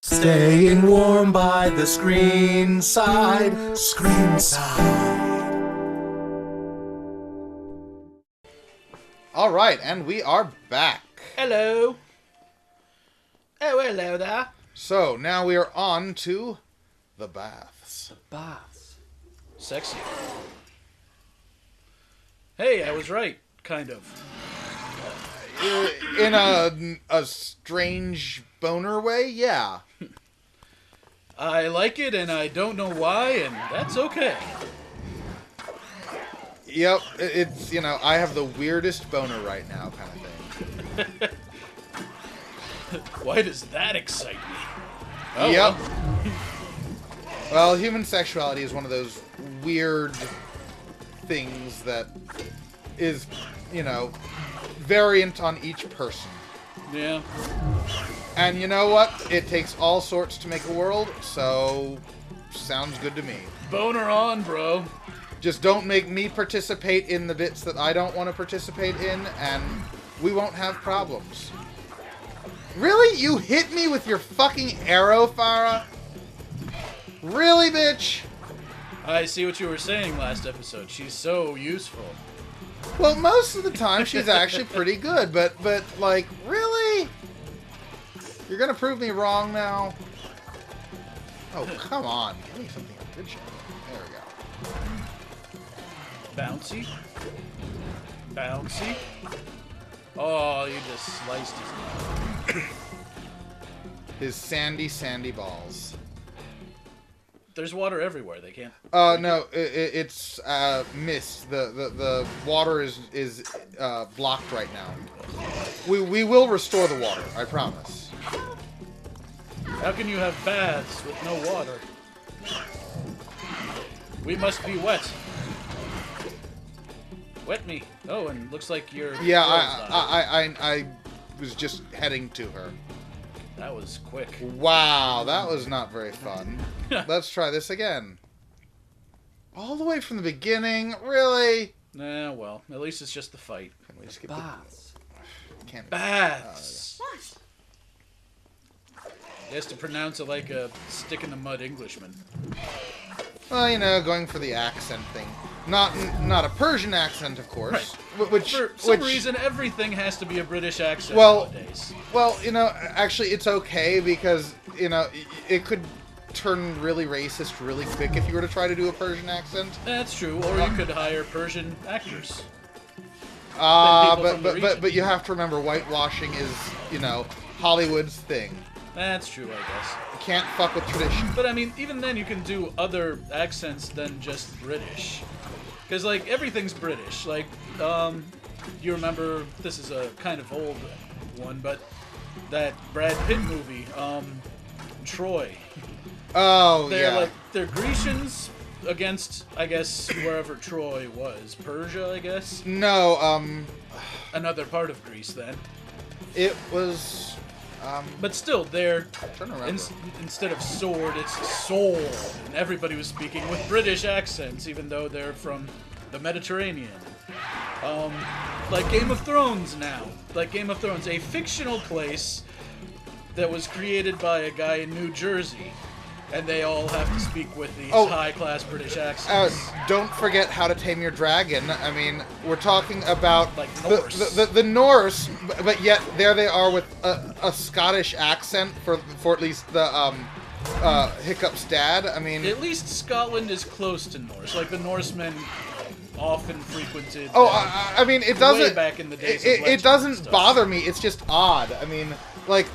Staying warm by the screen side, ScreenSide. All right, and we are back. Hello. Oh, hello there. So now we are on to the baths. Baths. Sexy. Hey, I was right, kind of. In a strange boner way, yeah. I like it, and I don't know why, and that's okay. Yep, it's, I have the weirdest boner right now kind of thing. Why does that excite me? Oh, Yep. Well, human sexuality is one of those weird things that is, variant on each person. Yeah. And you know what? It takes all sorts to make a world, so sounds good to me. Boner on, bro. Just don't make me participate in the bits that I don't want to participate in, and we won't have problems. Really? You hit me with your fucking arrow, Farah? Really, bitch? I see what you were saying last episode. She's so useful. Well, most of the time she's actually pretty good, but like, really? You're gonna prove me wrong now? Oh, come on. Give me something original. There we go. Bouncy. Bouncy. Oh, you just sliced his His sandy balls. There's water everywhere. They can't. No, it's mist. The water is blocked right now. We will restore the water, I promise. How can you have baths with no water? We must be wet. Wet me. Oh, and looks like you're. Yeah, I was just heading to her. That was quick. Wow, that was not very fun. Let's try this again. All the way from the beginning? Really? Nah, well, at least it's just the fight. Can we skip Baths. Can't. Baths. He has to pronounce it like a stick-in-the-mud Englishman. Well, going for the accent thing. Not a Persian accent, of course. Right. For some reason, everything has to be a British accent nowadays. Well, actually, it's okay because, it could turn really racist really quick if you were to try to do a Persian accent. That's true, or you could hire Persian actors. But you have to remember, whitewashing is, Hollywood's thing. That's true, I guess. You can't fuck with tradition. But, I mean, even then you can do other accents than just British. Because, like, everything's British. Like, you remember, this is a kind of old one, but that Brad Pitt movie, Troy. Oh, yeah. They're Grecians against, I guess, wherever Troy was. Persia, I guess? No, Another part of Greece, then. It was... But still, they're... I'm trying to remember. Instead of sword, it's sword. And everybody was speaking with British accents, even though they're from the Mediterranean. Like Game of Thrones now. Like Game of Thrones, a fictional place that was created by a guy in New Jersey. And they all have to speak with these high-class British accents. Don't forget How to Tame Your Dragon. I mean, we're talking about like Norse. The Norse, but yet there they are with a Scottish accent for at least the Hiccup's dad. I mean, at least Scotland is close to Norse. Like the Norsemen often frequented. I mean, it doesn't. Way back in the days. It doesn't bother me. It's just odd. I mean, like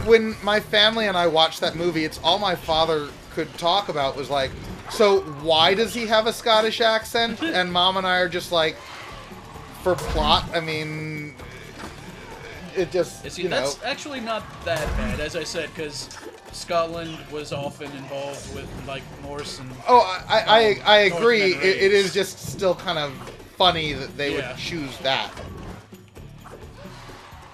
when my family and I watched that movie, it's all my father could talk about was like, so why does he have a Scottish accent? And Mom and I are just like, for plot. I mean, it just that's actually not that bad, as I said, because Scotland was often involved with like Norse and. I agree. It is just still kind of funny that they would choose that.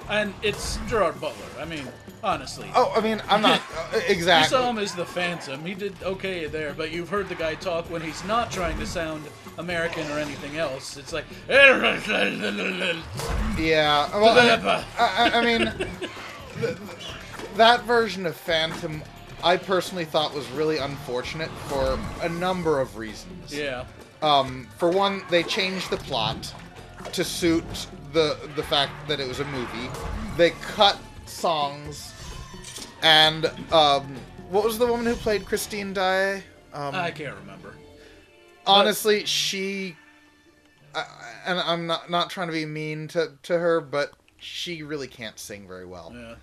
And it's Gerard Butler. I mean, honestly. Oh, I mean, I'm not exactly. You saw him as the Phantom. He did okay there, but you've heard the guy talk when he's not trying to sound American or anything else. It's like. Yeah. Well, I mean, that version of Phantom I personally thought was really unfortunate for a number of reasons. Yeah. For one, they changed the plot to suit the fact that it was a movie. They cut songs, and what was the woman who played Christine Daae? I can't remember. Honestly, she, and I'm not trying to be mean to her, but she really can't sing very well. Yeah.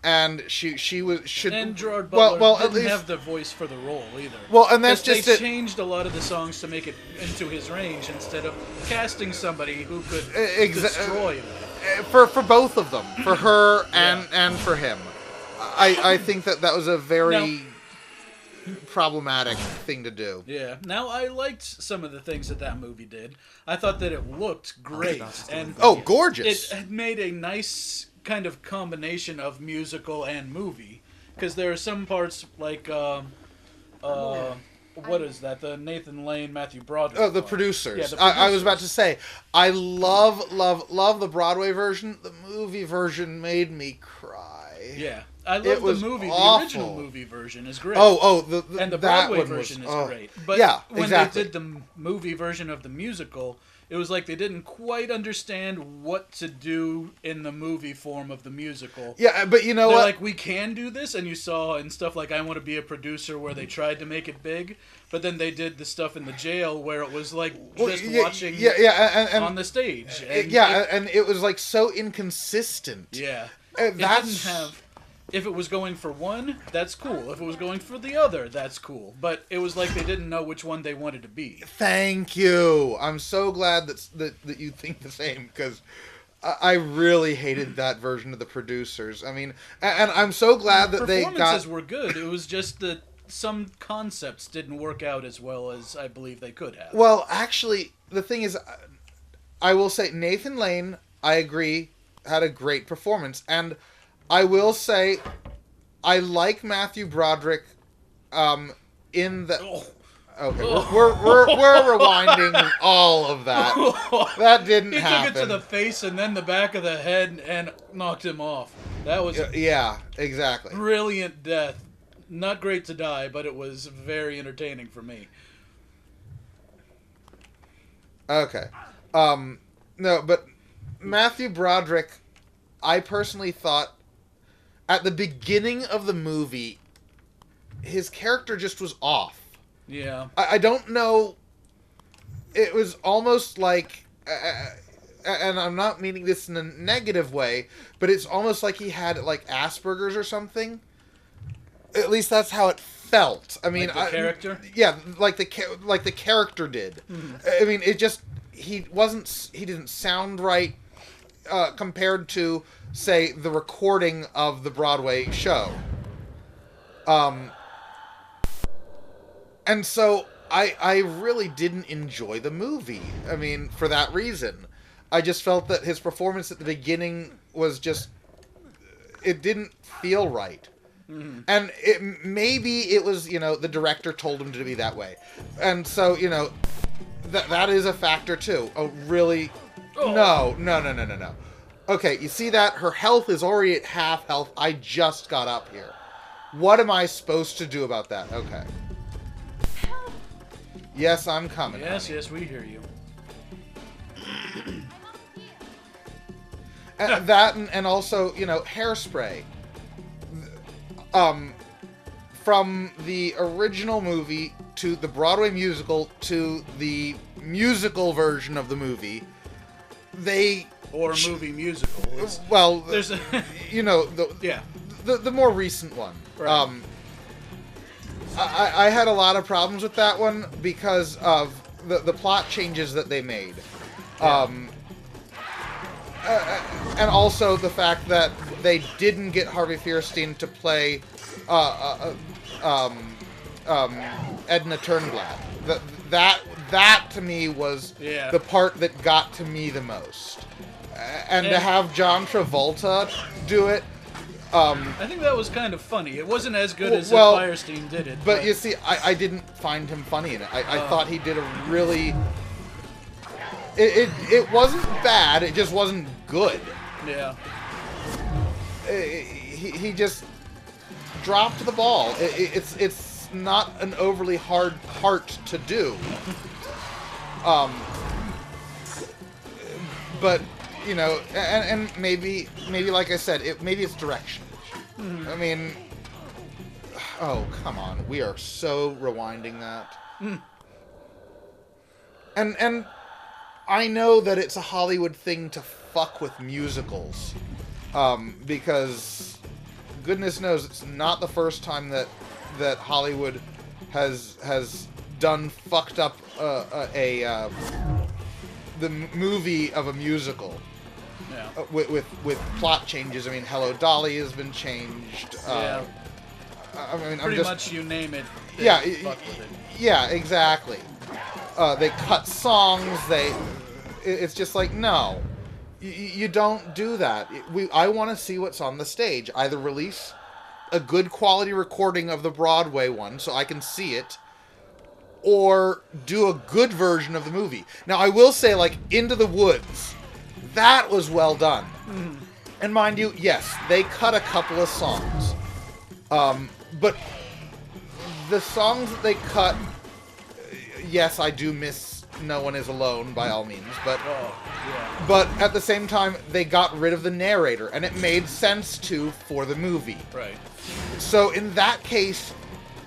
And she should. And Gerard Butler well, didn't at least, have the voice for the role either. Well, and that's just they it. changed a lot of the songs to make it into his range instead of casting somebody who could destroy them. For both of them, for her and for him, I think that was a very problematic thing to do. Yeah. Now, I liked some of the things that movie did. I thought that it looked great. And gorgeous. It made a nice kind of combination of musical and movie. Because there are some parts like, what is that? The Nathan Lane, Matthew Broderick. Oh, the part. producers. Yeah, the I was about to say, I love the Broadway version. The movie version made me cry. Yeah. I love the movie. Awful. The original movie version is great. And the Broadway version is great. But when they did the movie version of the musical, it was like they didn't quite understand what to do in the movie form of the musical. Yeah, but you know They're what? like, we can do this, and you saw in stuff like I Want to Be a Producer where they tried to make it big, but then they did the stuff in the jail where it was like watching and on the stage. And and it was like so inconsistent. Yeah. It didn't have... If it was going for one, that's cool. If it was going for the other, that's cool. But it was like they didn't know which one they wanted to be. Thank you. I'm so glad that you think the same, because I really hated that version of the producers. I mean, and I'm so glad that they got... Performances were good. It was just that some concepts didn't work out as well as I believe they could have. Well, actually, the thing is, I will say Nathan Lane, I agree, had a great performance, and I will say, I like Matthew Broderick, in the... Okay, we're rewinding all of that. That didn't happen. He took it to the face and then the back of the head and knocked him off. That was... Yeah, exactly. Brilliant death. Not great to die, but it was very entertaining for me. Okay. No, but Matthew Broderick, I personally thought, at the beginning of the movie, his character just was off. Yeah. I don't know. It was almost like, and I'm not meaning this in a negative way, but it's almost like he had like Asperger's or something. At least that's how it felt. I mean, like the character? Yeah, like the character did. Mm-hmm. I mean, it just he didn't sound right compared to, say, the recording of the Broadway show. And so I really didn't enjoy the movie. I mean, for that reason. I just felt that his performance at the beginning was just... It didn't feel right. Mm-hmm. And maybe it was, the director told him to be that way. And so, that is a factor too. Oh, really? Oh. No. Okay, you see that? Her health is already at half health. I just got up here. What am I supposed to do about that? Okay. Yes, I'm coming. Yes, we hear you. That and also, Hairspray. From the original movie to the Broadway musical to the musical version of the movie, or a movie musical. Well, there's a the more recent one. Right. I had a lot of problems with that one because of the plot changes that they made. Yeah. And also the fact that they didn't get Harvey Fierstein to play Edna Turnblad. That to me was the part that got to me the most. And to have John Travolta do it. I think that was kind of funny. It wasn't as good as if Fierstein did it. But you see, I didn't find him funny in it. I thought he did a really... It wasn't bad, it just wasn't good. Yeah. He just... dropped the ball. It's not an overly hard part to do. But you know, and maybe like I said, maybe it's direction. I mean, oh come on, we are so rewinding that. And I know that it's a Hollywood thing to fuck with musicals, because goodness knows it's not the first time that Hollywood has done fucked up the movie of a musical. Yeah. With plot changes. I mean, Hello Dolly has been changed. Yeah. I mean, Pretty much you name it. Yeah, fuck with it. yeah, exactly. They cut songs. It's just like, no, you don't do that. I want to see what's on the stage. Either release a good quality recording of the Broadway one so I can see it, or do a good version of the movie. Now, I will say, like, Into the Woods, that was well done. And mind you, yes, they cut a couple of songs. But the songs that they cut, yes, I do miss No One Is Alone, by all means, but but at the same time, they got rid of the narrator, and it made sense for the movie. Right. So in that case,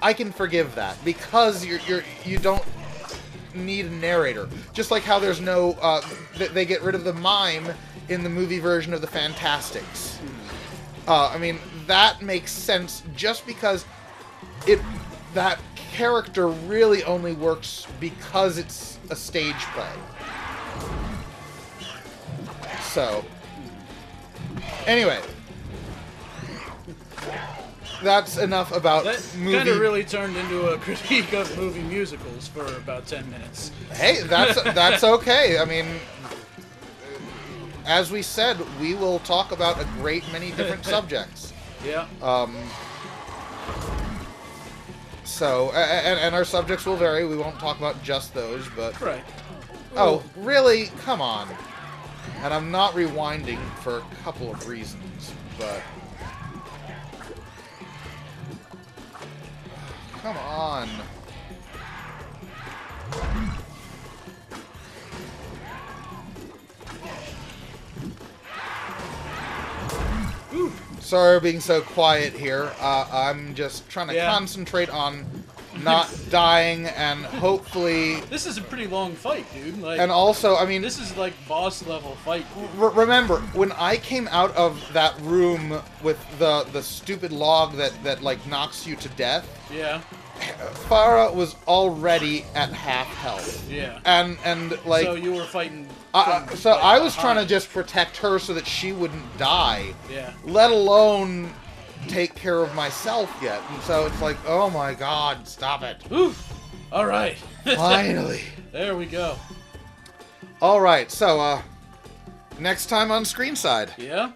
I can forgive that, because you don't need a narrator. Just like how there's no they get rid of the mime in the movie version of the Fantastics. I mean, that makes sense just because that character really only works because it's a stage play. So anyway, that's enough about that movie. Kind of really turned into a critique of movie musicals for about 10 minutes. Hey, that's okay. I mean, as we said, we will talk about a great many different subjects. Yeah. So, and our subjects will vary. We won't talk about just those, but... Right. Oh, really? Come on. And I'm not rewinding for a couple of reasons, but... Come on. Sorry for being so quiet here. I'm just trying to concentrate on not dying, and hopefully... This is a pretty long fight, dude. Like, and also, I mean... This is like boss level fight. Remember, when I came out of that room with the stupid log that like knocks you to death... Yeah. Farah was already at half health. Yeah. And like... So you were fighting... so I was trying to just protect her so that she wouldn't die. Yeah. Let alone take care of myself yet. And so it's like, oh my god, stop it. Oof. All right. Finally. There we go. All right, so next time on ScreenSide. Yeah.